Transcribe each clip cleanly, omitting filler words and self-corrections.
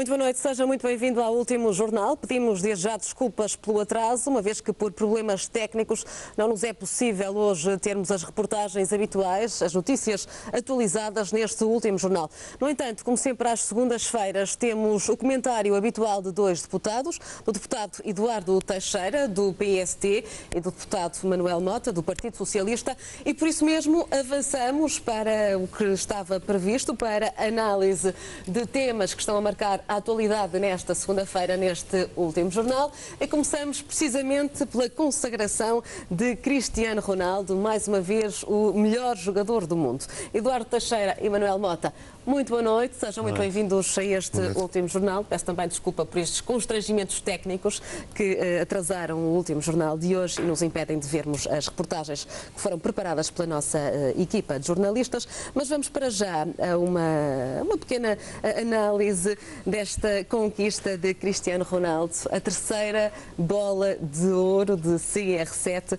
Muito boa noite, seja muito bem-vindo ao Último Jornal. Pedimos desde já desculpas pelo atraso, uma vez que por problemas técnicos não nos é possível hoje termos as reportagens habituais, as notícias atualizadas neste Último Jornal. No entanto, como sempre às segundas-feiras, temos o comentário habitual de dois deputados, do deputado Eduardo Teixeira, do PST, e do deputado Manuel Mota, do Partido Socialista, e por isso mesmo avançamos para o que estava previsto, para análise de temas que estão a marcar a atualidade nesta segunda-feira, neste Último Jornal. E começamos precisamente pela consagração de Cristiano Ronaldo, mais uma vez o melhor jogador do mundo. Eduardo Teixeira e Manuel Mota, muito boa noite, sejam muito bem-vindos a este Último Jornal. Peço também desculpa por estes constrangimentos técnicos que atrasaram o Último Jornal de hoje e nos impedem de vermos as reportagens que foram preparadas pela nossa equipa de jornalistas, mas vamos para já a uma pequena análise desta conquista de Cristiano Ronaldo, a terceira bola de ouro de CR7.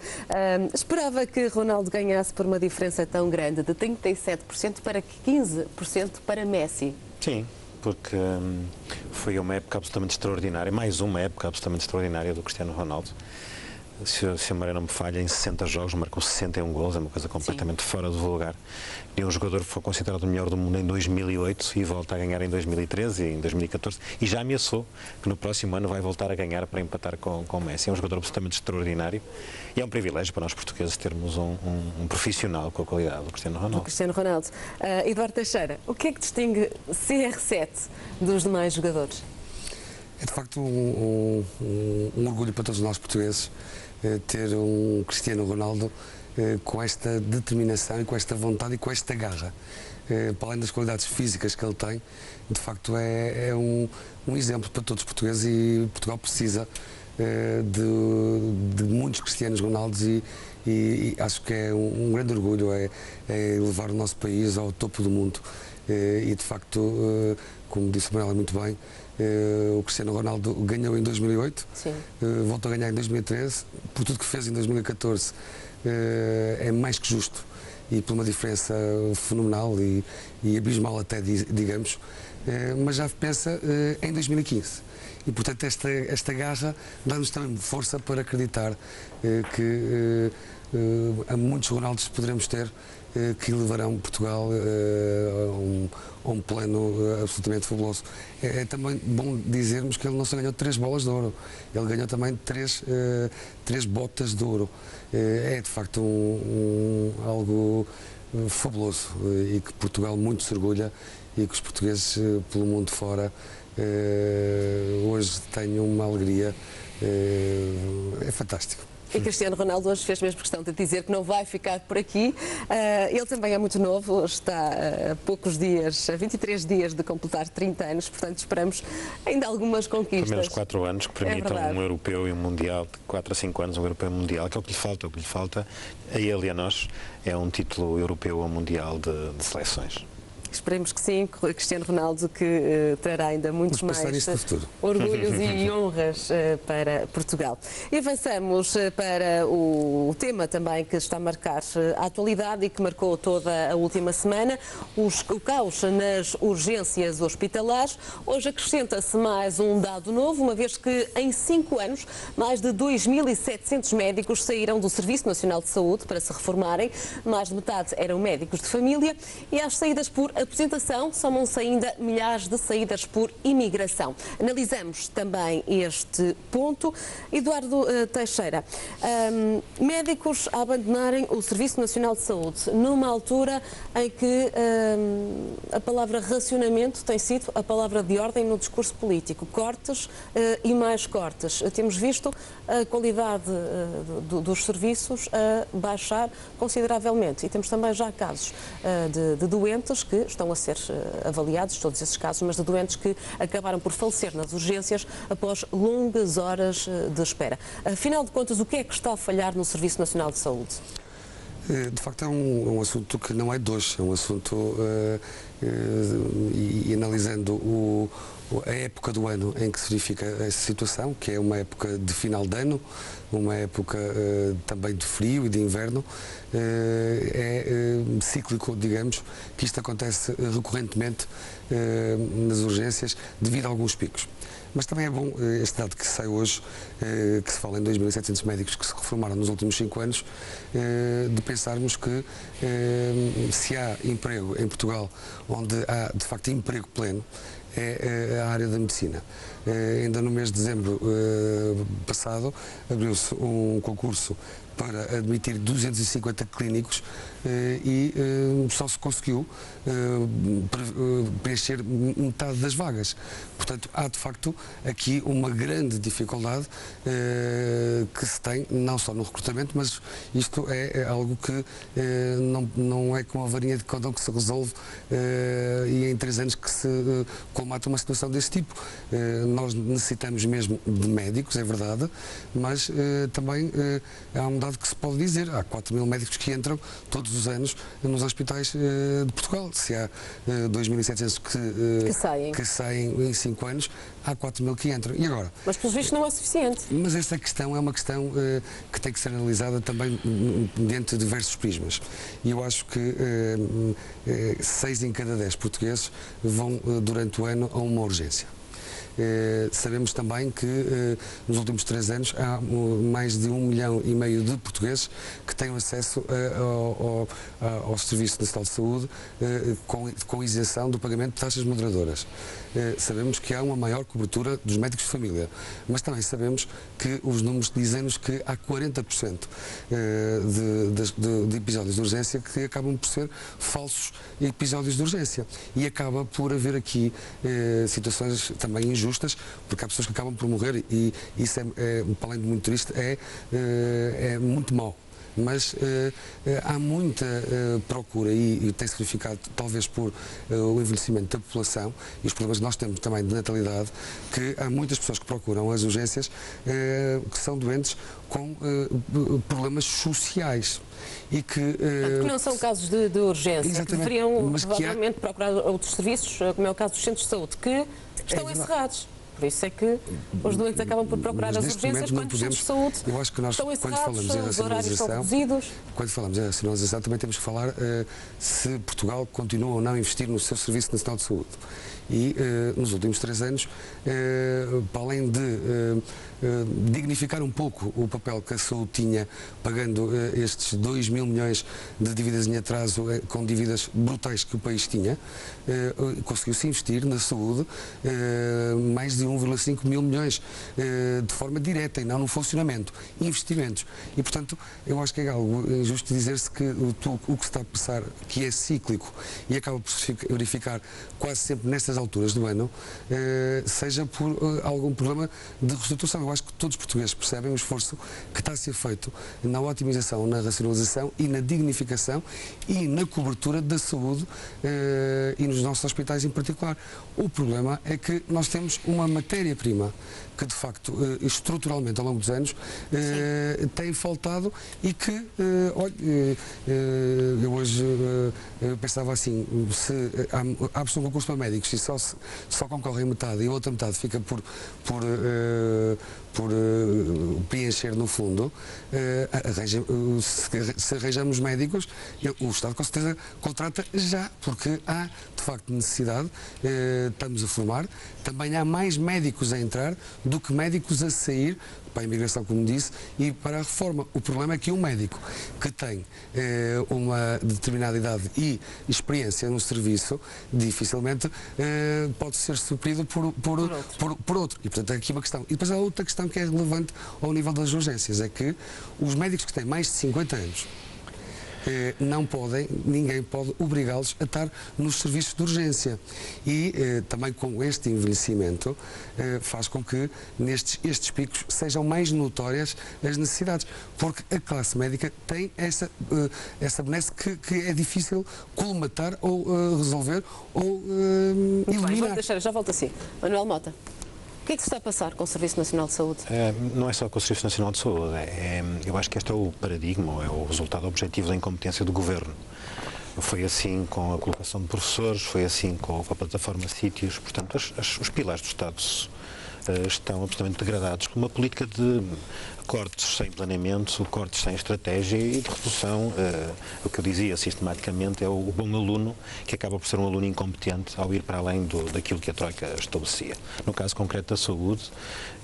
Esperava que Ronaldo ganhasse por uma diferença tão grande, de 37% para 15% para Messi. Sim, porque foi uma época absolutamente extraordinária, mais uma época absolutamente extraordinária do Cristiano Ronaldo. Se a memória não me falha, em 60 jogos marcou 61 gols, é uma coisa completamente fora do lugar. E um jogador foi considerado o melhor do mundo em 2008 e volta a ganhar em 2013 e em 2014 e já ameaçou que no próximo ano vai voltar a ganhar para empatar com o Messi. É um jogador absolutamente extraordinário e é um privilégio para nós portugueses termos um profissional com a qualidade do Cristiano Ronaldo. Eduardo Teixeira, o que é que distingue CR7 dos demais jogadores? É de facto um orgulho para todos nós portugueses ter um Cristiano Ronaldo com esta determinação e com esta vontade e com esta garra. Para além das qualidades físicas que ele tem, de facto é um exemplo para todos os portugueses e Portugal precisa de muitos Cristianos Ronaldos e acho que é um grande orgulho levar o nosso país ao topo do mundo e de facto, como disse o Manuel muito bem, o Cristiano Ronaldo ganhou em 2008, voltou a ganhar em 2013, por tudo que fez em 2014 é mais que justo e por uma diferença fenomenal e abismal até, digamos, mas já pensa em 2015 e portanto esta garra dá-nos também força para acreditar que a muitos Ronaldos poderemos ter que levarão Portugal a um plano absolutamente fabuloso. É também bom dizermos que ele não só ganhou 3 bolas de ouro, ele ganhou também 3 botas de ouro. É de facto algo fabuloso e que Portugal muito se orgulha e que os portugueses pelo mundo fora hoje têm uma alegria, é fantástico. E Cristiano Ronaldo hoje fez mesmo questão de dizer que não vai ficar por aqui. Ele também é muito novo, está a poucos dias, a 23 dias de completar 30 anos, portanto esperamos ainda algumas conquistas. Pelo menos 4 anos que permitam um europeu e um mundial, de 4 a 5 anos um europeu e um mundial, que é o que lhe falta. O que lhe falta a ele e a nós é um título europeu ou mundial de seleções. Esperemos que sim, Cristiano Ronaldo, que trará ainda muitos mais orgulhos e honras para Portugal. E avançamos para o tema também que está a marcar a atualidade e que marcou toda a última semana, o caos nas urgências hospitalares. Hoje acrescenta-se mais um dado novo, uma vez que em 5 anos mais de 2.700 médicos saíram do Serviço Nacional de Saúde para se reformarem, mais de metade eram médicos de família e às saídas por aposentação somam-se ainda milhares de saídas por imigração. Analisamos também este ponto. Eduardo Teixeira, médicos a abandonarem o Serviço Nacional de Saúde numa altura em que a palavra racionamento tem sido a palavra de ordem no discurso político. Cortes e mais cortes. Temos visto a qualidade dos serviços a baixar consideravelmente e temos também já casos de doentes que estão a ser avaliados, todos esses casos, mas de doentes que acabaram por falecer nas urgências após longas horas de espera. Afinal de contas, o que é que está a falhar no Serviço Nacional de Saúde? De facto é um assunto que não é de hoje, é um assunto e analisando a época do ano em que se verifica essa situação, que é uma época de final de ano, uma época também de frio e de inverno, é cíclico, digamos, que isto acontece recorrentemente nas urgências devido a alguns picos. Mas também é bom este dado que sai hoje, que se fala em 2.700 médicos que se reformaram nos últimos 5 anos, de pensarmos que se há emprego em Portugal, onde há de facto emprego pleno, é a área da medicina. Ainda no mês de dezembro passado abriu-se um concurso para admitir 250 clínicos e só se conseguiu preencher metade das vagas. Portanto, há de facto aqui uma grande dificuldade que se tem, não só no recrutamento, mas isto é algo que não é com a varinha de condão que se resolve e em 3 anos que se colmata uma situação desse tipo. Nós necessitamos mesmo de médicos, é verdade, mas também há um dado que se pode dizer, há 4.000 médicos que entram todos os anos nos hospitais de Portugal. Se há 2.700 que saem em 5 anos, há 4.000 que entram. E agora? Mas pelos vistos não é suficiente. Mas esta questão é uma questão que tem que ser analisada também dentro de diversos prismas. E eu acho que 6 em cada 10 portugueses vão durante o ano a uma urgência. Sabemos também que nos últimos 3 anos há mais de 1,5 milhão de portugueses que têm acesso ao Serviço Nacional de Saúde com isenção do pagamento de taxas moderadoras. Sabemos que há uma maior cobertura dos médicos de família, mas também sabemos que os números dizem-nos que há 40% de episódios de urgência que acabam por ser falsos episódios de urgência. E acaba por haver aqui situações também injustas, porque há pessoas que acabam por morrer e isso, para além de muito triste, é muito mau. Mas há muita procura e tem-se verificado, talvez por o envelhecimento da população e os problemas que nós temos também de natalidade, que há muitas pessoas que procuram as urgências que são doentes com problemas sociais. E que não são casos de urgência, que deveriam provavelmente procurar outros serviços, como é o caso dos centros de saúde, que estão encerrados. Por isso é que os doentes acabam por procurar as urgências quando os centros de saúde estão encerrados, os horários estão reduzidos. Quando falamos em racionalização, também temos que falar se Portugal continua ou não a investir no seu Serviço Nacional de Saúde. E nos últimos 3 anos, para além de dignificar um pouco o papel que a saúde tinha, pagando estes 2.000 milhões de dívidas em atraso, com dívidas brutais que o país tinha, conseguiu-se investir na saúde mais de 1,5 mil milhões de forma direta e não no funcionamento, investimentos. E, portanto, eu acho que é algo injusto dizer-se que o que se está a passar, que é cíclico e acaba por se verificar quase sempre nestas alturas do ano, seja por algum problema de reestruturação. Eu acho que todos os portugueses percebem o esforço que está a ser feito na otimização, na racionalização e na dignificação e na cobertura da saúde e nos nossos hospitais em particular. O problema é que nós temos uma matéria-prima que, de facto, estruturalmente, ao longo dos anos, tem faltado e que, olha, eu hoje pensava assim, se abre-se um concurso para médicos e só concorrem metade e a outra metade fica por preencher no fundo, se arranjamos médicos, o Estado com certeza contrata já, porque há de facto necessidade, estamos a formar, também há mais médicos a entrar do que médicos a sair para a imigração, como disse, e para a reforma. O problema é que um médico que tem uma determinada idade e experiência no serviço, dificilmente pode ser suprido por outro. E, portanto, é aqui uma questão. E depois há outra questão que é relevante ao nível das urgências, é que os médicos que têm mais de 50 anos não podem, ninguém pode obrigá-los a estar nos serviços de urgência. E também com este envelhecimento faz com que estes picos sejam mais notórias as necessidades, porque a classe médica tem essa benesse que é difícil colmatar ou resolver ou eliminar. Já volto assim. Manuel Mota. O que é que se está a passar com o Serviço Nacional de Saúde? Não é só com o Serviço Nacional de Saúde. Eu acho que este é o paradigma, é o resultado objetivo da incompetência do Governo. Foi assim com a colocação de professores, foi assim com a plataforma Sítios. Portanto, os pilares do Estado estão absolutamente degradados por uma política de cortes sem planeamento, cortes sem estratégia e de redução. O que eu dizia sistematicamente é o bom aluno que acaba por ser um aluno incompetente ao ir para além daquilo que a Troika estabelecia. No caso concreto da saúde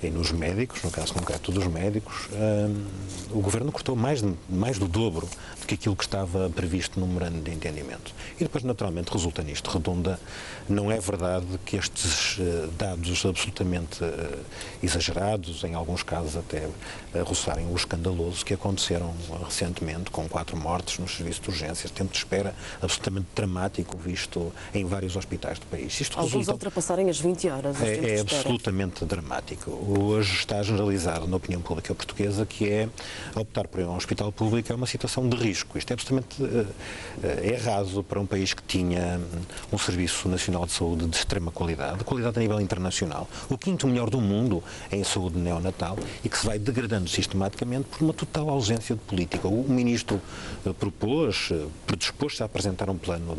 e nos médicos, no caso concreto dos médicos, o Governo cortou mais do dobro do que aquilo que estava previsto no memorando de entendimento. E depois, naturalmente, resulta nisto, redunda. Não é verdade que estes dados absolutamente exagerados, em alguns casos até roçarem o escandaloso, que aconteceram recentemente com 4 mortes nos serviços de urgências, tempo de espera absolutamente dramático visto em vários hospitais do país. Isto alguns ultrapassarem as 20 horas. É absolutamente dramático. Hoje está generalizado na opinião pública portuguesa que optar por um hospital público é uma situação de risco. Isto é absolutamente errado para um país que tinha um Serviço Nacional de Saúde de extrema qualidade a nível internacional, o 5º melhor do mundo em saúde neonatal, e que se vai degradando sistematicamente por uma total ausência de política. O Ministro predispôs-se a apresentar um plano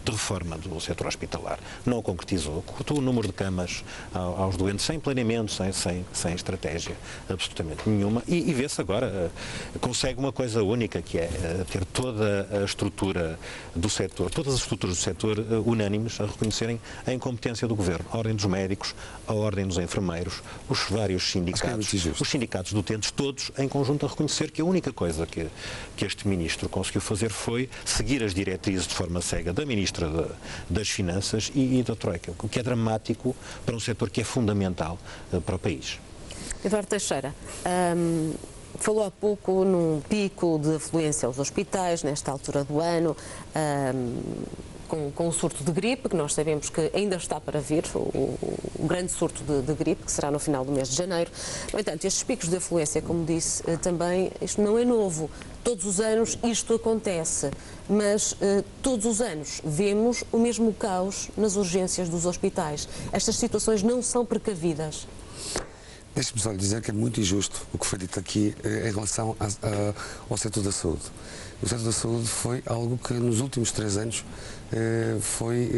de reforma do setor hospitalar. Não o concretizou. Cortou o número de camas aos doentes sem planeamento, sem estratégia absolutamente nenhuma. E vê-se agora, consegue uma coisa única, que é ter toda a estrutura do setor, todas as estruturas do setor unânimes a reconhecerem a incompetência do Governo. A Ordem dos Médicos, a Ordem dos Enfermeiros, os vários sindicatos, os sindicatos de utentes, todos em conjunto a reconhecer que a única coisa que este Ministro conseguiu fazer foi seguir as diretrizes de forma cega da Ministra das Finanças e da Troika, o que é dramático para um setor que é fundamental para o país. Eduardo Teixeira, falou há pouco num pico de afluência aos hospitais, nesta altura do ano, com o surto de gripe, que nós sabemos que ainda está para vir, o grande surto de gripe, que será no final do mês de janeiro. No entanto, estes picos de afluência, como disse, também, isto não é novo. Todos os anos isto acontece, mas todos os anos vemos o mesmo caos nas urgências dos hospitais. Estas situações não são precavidas. Deixe-me só lhe dizer que é muito injusto o que foi dito aqui em relação ao setor da saúde. O setor da saúde foi algo que nos últimos 3 anos foi,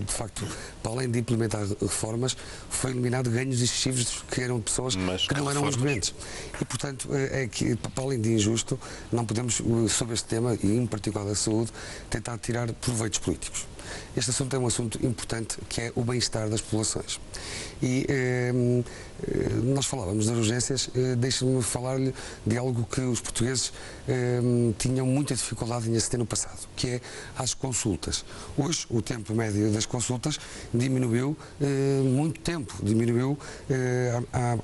de facto, para além de implementar reformas, foi eliminado ganhos excessivos que eram de pessoas que não eram os doentes. E, portanto, é que, para além de injusto, não podemos, sobre este tema, e em particular da saúde, tentar tirar proveitos políticos. Este assunto é um assunto importante, que é o bem-estar das populações. E nós falávamos das urgências, deixe-me falar-lhe de algo que os portugueses tinham muita dificuldade em aceder no passado, que é as consultas. Hoje, o tempo médio das consultas diminuiu muito tempo, diminuiu,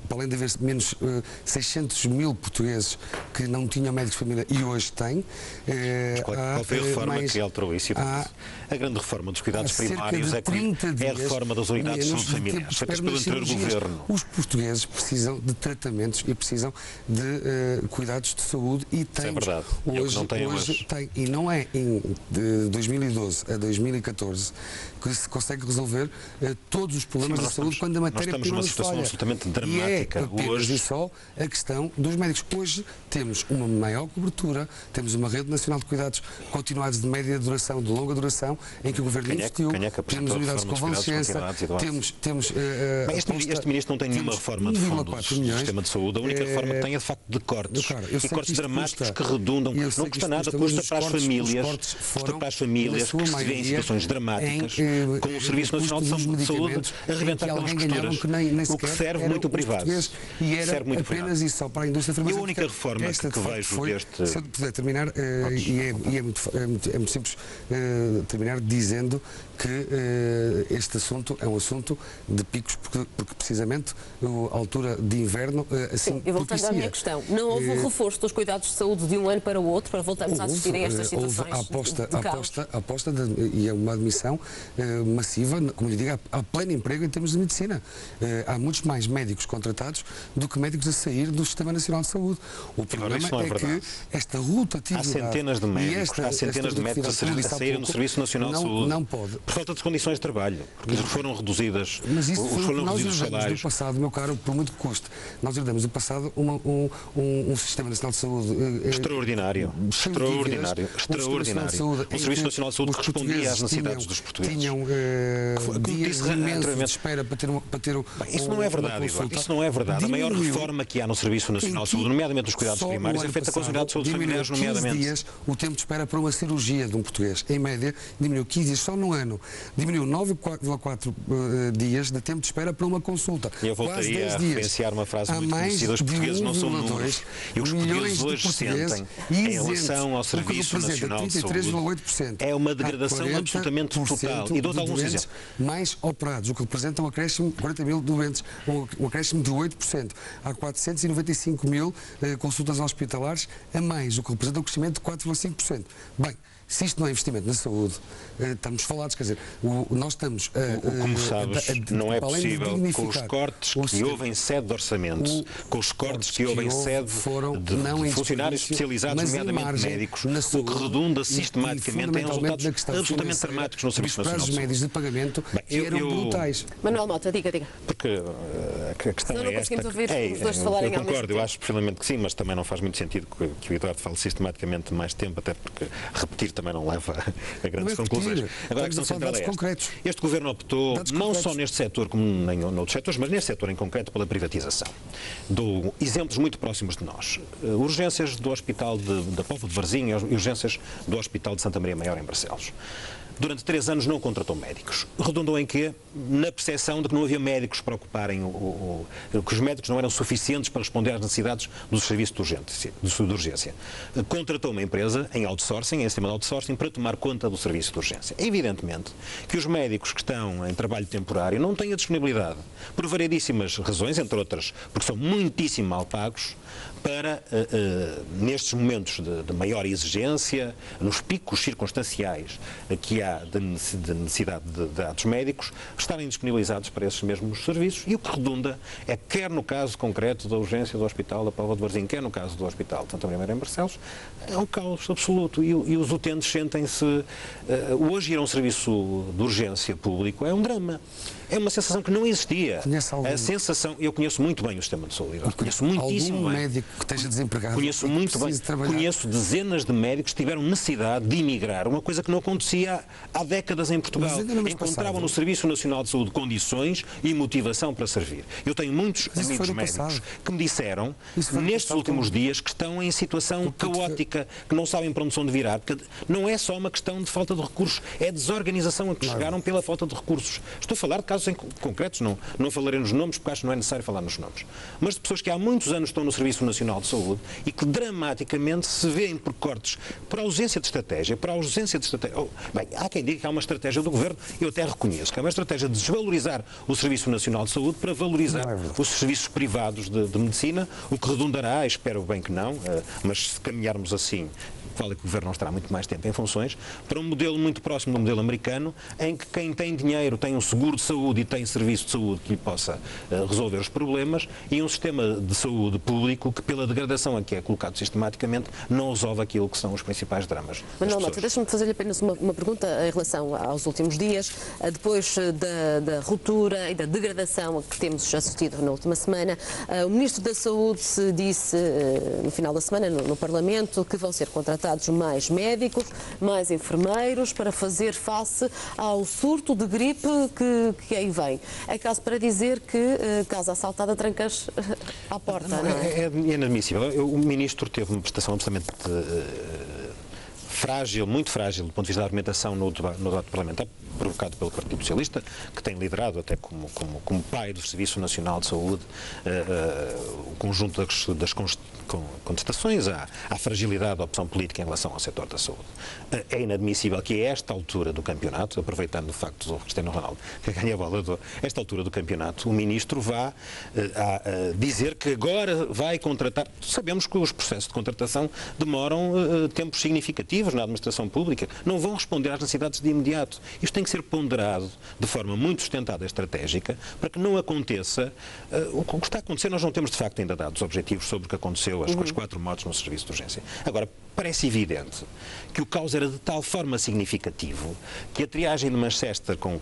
para além de haver menos 600 mil portugueses que não tinham médicos de família e hoje têm. Qual foi a reforma que alterou isso? A grande reforma dos cuidados primários é a reforma das unidades de saúde familiares, feitas pelo anterior governo. Os portugueses precisam de tratamentos e precisam de cuidados de saúde e têm. Isso é verdade. Hoje tem, e não é de 2012 a 2014 que se consegue resolver todos os problemas da saúde quando a matéria-prima nos falha. Absolutamente dramática. E é apenas e só a questão dos médicos. Hoje temos uma maior cobertura, temos uma rede nacional de cuidados continuados de média duração, de longa duração, em que o Governo investiu, temos unidades de convalescência, temos este Ministro não tem nenhuma reforma de fundo do sistema de saúde, a única reforma que tem é de facto de cortes, e cortes dramáticos que redundam, não custa nada, custa para as famílias que se vêem em situações dramáticas, com o Serviço Nacional de Saúde a arrebentar pelas costuras, o que serve muito o privado. E era apenas e só para a indústria farmacêutica. E a única reforma que vejo deste... Se eu puder terminar, e é muito simples terminar dizendo que este assunto é um assunto de picos, porque precisamente a altura de inverno assim propicia. E voltando à minha questão, não houve um reforço dos cuidados de saúde de um ano para o outro para voltarmos a assistir a estas situações? Houve a aposta e é uma admissão massiva, como lhe digo, há pleno emprego em termos de medicina. Há muitos mais médicos contratados do que médicos a sair do Sistema Nacional de Saúde. O problema é que esta rotatividade... Há centenas de médicos a saírem do Serviço Nacional de Saúde saúde. Não pode. Por falta de condições de trabalho, porque foram reduzidas, Mas isso foi o que foram nós reduzidos os herdamos salários. do passado, meu caro, por muito que custe. Nós herdamos do passado um Sistema Nacional de Saúde Extraordinário. cheio de dívidas, Extraordinário. Extraordinário. O Serviço Nacional de Saúde respondia às necessidades dos portugueses. Tinham dias imensos de espera para ter Isso não é verdade, Eduardo. Isso não é verdade. A maior reforma que há no Serviço Nacional de Saúde, nomeadamente os cuidados primários, é feita com as unidades de saúde familiares, nomeadamente. Dias o tempo de espera para uma cirurgia de um português. Em média, diminuiu 15 dias só no ano. Diminuiu 9,4 dias de tempo de espera para uma consulta. Eu voltaria a referenciar uma frase muito conhecida: os portugueses não são números. E os portugueses hoje sentem, em relação ao Serviço Nacional de Saúde, é uma degradação absolutamente total. E dou-te alguns exemplos. Mais operados, o que representa um acréscimo de 40 mil doentes, um acréscimo de 8%. Há 495 mil consultas hospitalares a mais, o que representa um crescimento de 4,5%. Bem, se isto não é investimento na saúde, estamos falados, quer dizer, nós estamos como sabes, não é possível, com os cortes que houve em sede de orçamento, com os cortes que houve em sede de funcionários especializados, nomeadamente médicos, o que redunda sistematicamente em resultados absolutamente dramáticos no Serviço Nacional de Saúde. Médios de pagamento que eram brutais. Manuel Mota, diga. Porque a questão não é esta. Conseguimos ouvir os dois falarem eu ao mesmo concordo, eu tempo. acho perfeitamente que sim, mas também não faz muito sentido que o Eduardo fale sistematicamente mais tempo, até porque repetir também não leva a grandes conclusões. Agora a questão central é esta. Este Governo optou, não só neste setor como em outros setores, mas neste setor em concreto, pela privatização. Dou exemplos muito próximos de nós. Urgências do Hospital da Póvoa de Varzim e urgências do Hospital de Santa Maria Maior em Barcelos. Durante 3 anos não contratou médicos. Redundou em quê? Na percepção de que não havia médicos para ocuparem, que os médicos não eram suficientes para responder às necessidades do serviço de urgência. Contratou uma empresa em outsourcing, em sistema de outsourcing, para tomar conta do serviço de urgência. Evidentemente que os médicos que estão em trabalho temporário não têm a disponibilidade, por variedíssimas razões, entre outras, porque são muitíssimo mal pagos, para, nestes momentos de maior exigência, nos picos circunstanciais que há de necessidade de dados médicos, estarem disponibilizados para esses mesmos serviços, e o que redunda é, quer no caso concreto da urgência do Hospital da Póvoa de Varzim, quer no caso do Hospital de Santa Maria Maior em Barcelos, é um caos absoluto, e os utentes sentem-se... hoje ir a um serviço de urgência público é um drama. É uma sensação que não existia. A sensação, eu conheço muito bem o sistema de saúde, conheço muitíssimo bem. Médico que esteja desempregado, conheço muito bem. Conheço dezenas de médicos que tiveram necessidade de emigrar, uma coisa que não acontecia há décadas em Portugal. Encontravam no Serviço Nacional de Saúde condições e motivação para servir. Eu tenho muitos amigos médicos que me disseram, nestes últimos dias, que estão em situação caótica, que não sabem para onde são de virar, porque não é só uma questão de falta de recursos, é desorganização a que chegaram pela falta de recursos. Estou a falar de casos concretos, não falarei nos nomes, porque acho que não é necessário falar nos nomes, mas de pessoas que há muitos anos estão no Serviço Nacional de Saúde e que dramaticamente se veem por cortes, por ausência de estratégia, Bem, há quem diga que há uma estratégia do Governo, eu até reconheço que há uma estratégia de desvalorizar o Serviço Nacional de Saúde para valorizar os serviços privados de medicina, o que redundará, espero bem que não, mas se caminharmos assim, vale que o Governo não estará muito mais tempo em funções, para um modelo muito próximo do modelo americano, em que quem tem dinheiro tem um seguro de saúde e tem serviço de saúde que lhe possa resolver os problemas, e um sistema de saúde público que, pela degradação a que é colocado sistematicamente, não resolve aquilo que são os principais dramas. Manuel Mota, deixa-me fazer-lhe apenas uma pergunta em relação aos últimos dias, depois da ruptura e da degradação que temos assistido na última semana. O Ministro da Saúde disse no final da semana no Parlamento que vão ser contratados mais médicos, mais enfermeiros para fazer face ao surto de gripe que aí vem. É caso para dizer que casa assaltada trancas à porta, não é? É inadmissível. O Ministro teve uma prestação absolutamente frágil, muito frágil do ponto de vista da argumentação no debate parlamentar, provocado pelo Partido Socialista, que tem liderado até como pai do Serviço Nacional de Saúde o conjunto das contestações à fragilidade da opção política em relação ao setor da saúde. É inadmissível que a esta altura do campeonato, aproveitando o facto do Cristiano Ronaldo que ganha a bola, a esta altura do campeonato, o Ministro vá dizer que agora vai contratar. Sabemos que os processos de contratação demoram tempos significativos na administração pública, não vão responder às necessidades de imediato. Isto tem que ser ponderado de forma muito sustentada e estratégica para que não aconteça o que está a acontecer. Nós não temos de facto ainda dados objetivos sobre o que aconteceu pessoas, com as 4 mortes no serviço de urgência. Agora, parece evidente que o caos era de tal forma significativo que a triagem de Manchester, com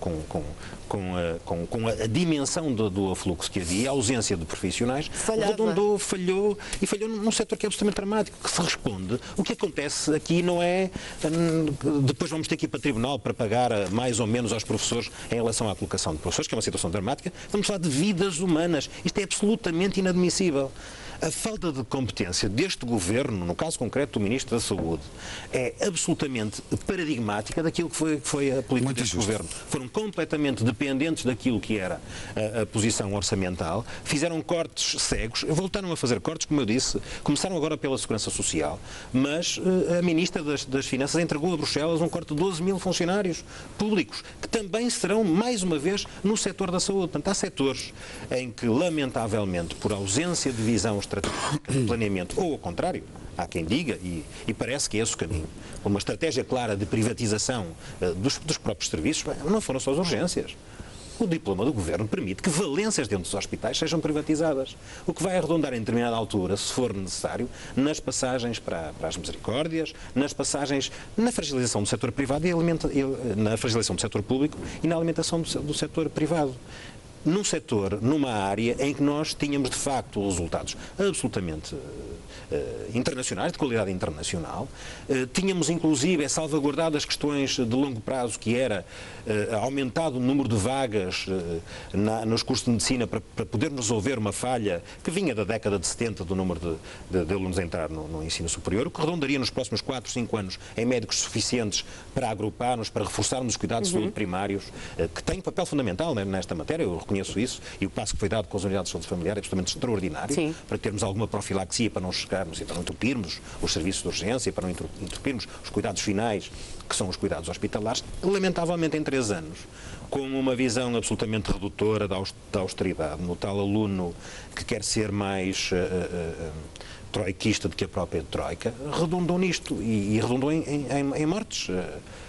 a dimensão do afluxo que havia, a ausência de profissionais, redundou, falhou num setor que é absolutamente dramático, que se responde. O que acontece aqui não é depois vamos ter que ir para o tribunal para pagar mais ou menos aos professores em relação à colocação de professores, que é uma situação dramática. Vamos falar de vidas humanas. Isto é absolutamente inadmissível. A falta de competência deste Governo, no caso concreto do Ministro da Saúde, é absolutamente paradigmática daquilo que foi a política deste Governo. Foram completamente dependentes daquilo que era a posição orçamental, fizeram cortes cegos, voltaram a fazer cortes, como eu disse, começaram agora pela Segurança Social, mas a Ministra das Finanças entregou a Bruxelas um corte de 12 mil funcionários públicos, que também serão, mais uma vez, no setor da saúde. Portanto, há setores em que, lamentavelmente, por ausência de visão estratégica de planeamento, ou ao contrário, há quem diga, e parece que é esse o caminho, uma estratégia clara de privatização dos próprios serviços, não foram só as urgências. O diploma do Governo permite que valências dentro dos hospitais sejam privatizadas, o que vai arredondar em determinada altura, se for necessário, nas passagens para as misericórdias, nas passagens na fragilização do setor privado na fragilização do setor público e na alimentação do setor privado. Num setor, numa área em que nós tínhamos de facto resultados absolutamente internacionais, de qualidade internacional, tínhamos inclusive salvaguardado as questões de longo prazo, que era aumentado o número de vagas nos cursos de medicina para podermos resolver uma falha que vinha da década de 70 do número de alunos a entrar no ensino superior, o que redondaria nos próximos 4, 5 anos em médicos suficientes para agruparmos, para reforçarmos os cuidados de saúde primários, que têm um papel fundamental nesta matéria, eu reconheço isso, e o passo que foi dado com as unidades de saúde familiar é absolutamente extraordinário. Sim. Para termos alguma profilaxia, para não chegarmos e para não entupirmos os serviços de urgência, para não entupirmos os cuidados finais, que são os cuidados hospitalares. Lamentavelmente, em 3 anos, com uma visão absolutamente redutora da austeridade, no tal aluno que quer ser mais troiquista do que a própria troika, redundou nisto e redundou em mortes.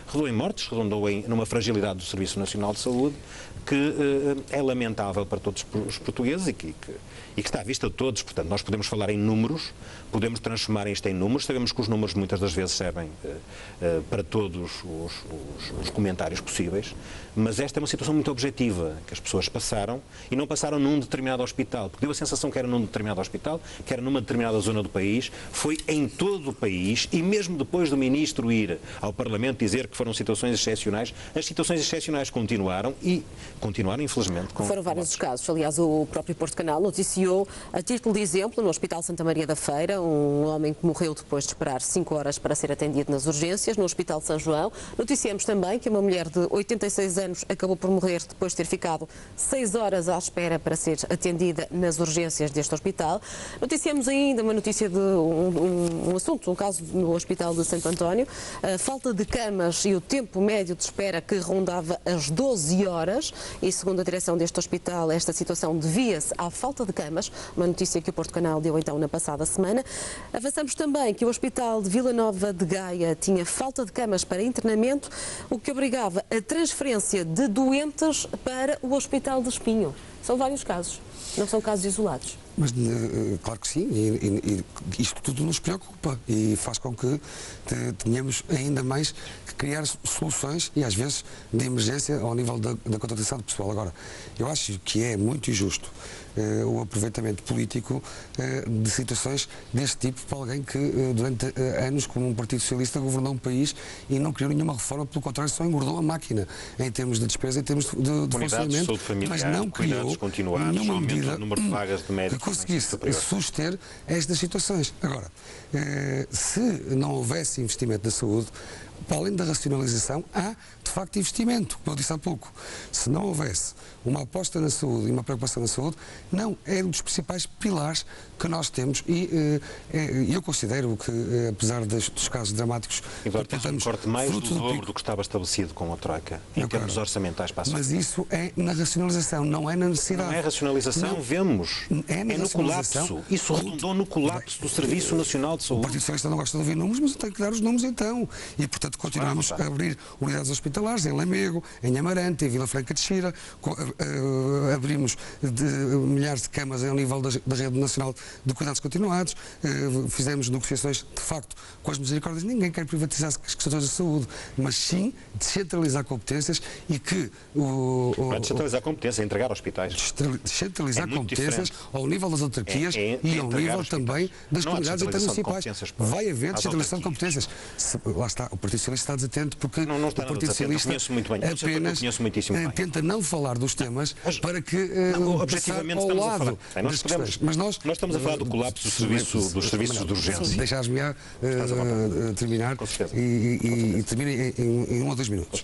Redundou em mortes, redundou numa fragilidade do Serviço Nacional de Saúde que é lamentável para todos os portugueses e que está à vista de todos. Portanto, nós podemos falar em números, podemos transformar isto em números, sabemos que os números muitas das vezes servem para todos os comentários possíveis, mas esta é uma situação muito objetiva, que as pessoas passaram e não passaram num determinado hospital, porque deu a sensação que era num determinado hospital, que era numa determinada zona do país, foi em todo o país, e mesmo depois do Ministro ir ao Parlamento dizer que foram situações excepcionais, as situações excepcionais continuaram e continuaram, infelizmente. Foram vários os casos. Aliás, o próprio Porto Canal noticiou, a título de exemplo, no Hospital Santa Maria da Feira, um homem que morreu depois de esperar 5 horas para ser atendido nas urgências. No Hospital de São João, noticiamos também que uma mulher de 86 anos acabou por morrer depois de ter ficado 6 horas à espera para ser atendida nas urgências deste hospital. Noticiamos ainda uma notícia de um assunto, um caso no Hospital de Santo António, a falta de camas e o tempo médio de espera que rondava as 12 horas. E segundo a direção deste hospital, esta situação devia-se à falta de camas, uma notícia que o Porto Canal deu então na passada semana. Avançamos também que o Hospital de Vila Nova de Gaia tinha falta de camas para internamento, o que obrigava a transferência de doentes para o Hospital de Espinho. São vários casos, não são casos isolados. Mas, claro que sim, e isto tudo nos preocupa e faz com que tenhamos ainda mais que criar soluções e às vezes de emergência ao nível da contratação de pessoal. Agora, eu acho que é muito injusto o aproveitamento político de situações deste tipo para alguém que durante anos, como um Partido Socialista, governou um país e não criou nenhuma reforma, pelo contrário, só engordou a máquina em termos de despesa, em termos de funcionamento, mas não criou nenhuma medida que conseguisse suster estas situações. Agora, se não houvesse investimento na saúde, para além da racionalização, há de facto investimento, como eu disse há pouco. Se não houvesse uma aposta na saúde e uma preocupação na saúde, não, é um dos principais pilares que nós temos e eu considero que, apesar dos casos dramáticos... Agora tens um corte mais do dobro do que estava estabelecido com a Troika, em termos orçamentais para a saúde. Mas isso é na racionalização, não é na necessidade. Não é racionalização, não. Vemos. É no colapso. Isso redundou no colapso do Serviço Nacional de Saúde. O Partido Socialista não gosta de ouvir números, mas tem que dar os números então. E, portanto, continuamos a abrir unidades hospitalares em Lamego, em Amarante, em Vila Franca de Xira, abrimos milhares de camas ao nível da Rede Nacional de Cuidados Continuados, fizemos negociações, de facto, com as misericórdias. Ninguém quer privatizar as questões da saúde, mas sim descentralizar competências e que descentralizar competências, entregar hospitais. Descentralizar competências ao nível das autarquias e ao nível também das comunidades intermunicipais. Vai haver descentralização de competências. Lá está, o Partido Socialista está desatento porque o Partido Socialista apenas tenta não falar dos temas para que objetivamente ao estamos lado a falar. Mas nós estamos a falar do colapso dos serviços de urgência. Deixares-me terminar e termina em 1 ou 2 minutos.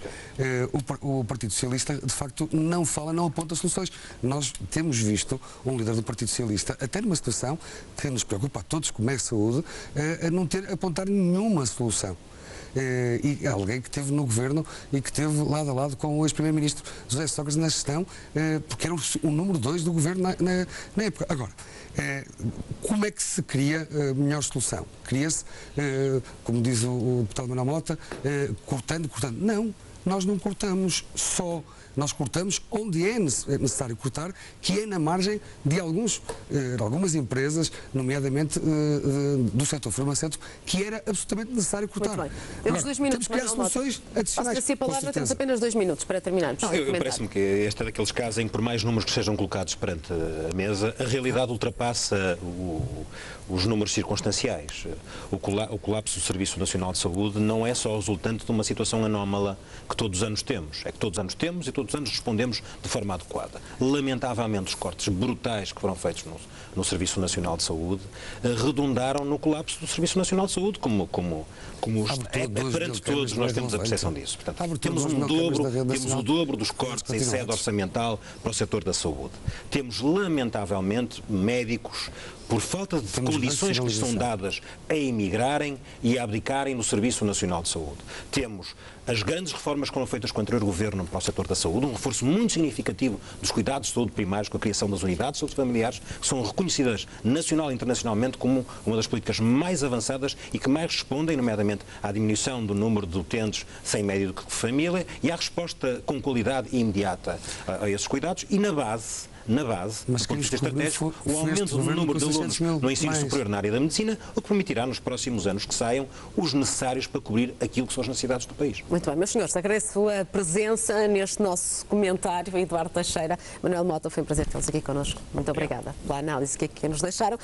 O Partido Socialista, de facto, não fala, não aponta soluções. Nós temos visto um líder do Partido Socialista, até numa situação que nos preocupa a todos, como é a saúde, a não apontar nenhuma solução. E alguém que esteve no governo e que esteve lado a lado com o ex-primeiro-ministro José Sócrates na gestão, porque era o número 2 do governo na época. Agora, como é que se cria a melhor solução? Cria-se, como diz o deputado Manuel Mota, cortando. Não, nós não cortamos só. Nós cortamos onde é necessário cortar, que é na margem de algumas empresas, nomeadamente do setor farmacêutico, que era absolutamente necessário cortar. Muito bem. Temos 2 minutos. Temos que criar soluções adicionais. Passo-lhe a palavra, temos apenas 2 minutos para terminarmos. Parece-me que este é daqueles casos em que, por mais números que sejam colocados perante a mesa, a realidade ultrapassa os números circunstanciais. O colapso do Serviço Nacional de Saúde não é só resultante de uma situação anómala que todos os anos temos. É que todos os anos temos e todos os anos respondemos de forma adequada. Lamentavelmente, os cortes brutais que foram feitos no Serviço Nacional de Saúde redundaram no colapso do Serviço Nacional de Saúde, perante todos nós temos a percepção disso. Portanto, temos o dobro dos cortes em sede orçamental para o setor da saúde. Temos, lamentavelmente, médicos por falta de condições que lhes são dadas a emigrarem e a abdicarem no Serviço Nacional de Saúde. Temos as grandes reformas que foram feitas com o anterior governo para o setor da saúde, um reforço muito significativo dos cuidados de saúde primários com a criação das unidades de saúde familiares, que são reconhecidas nacional e internacionalmente como uma das políticas mais avançadas e que mais respondem, nomeadamente, à diminuição do número de utentes sem médio de família e à resposta com qualidade e imediata a esses cuidados e na base, do ponto de vista estratégico, o aumento do número de alunos no ensino superior na área da medicina, o que permitirá nos próximos anos que saiam os necessários para cobrir aquilo que são as necessidades do país. Muito bem, meus senhores, agradeço a presença neste nosso comentário. Eduardo Teixeira, Manuel Mota, foi um prazer tê-los aqui connosco. Muito obrigada pela análise que nos deixaram.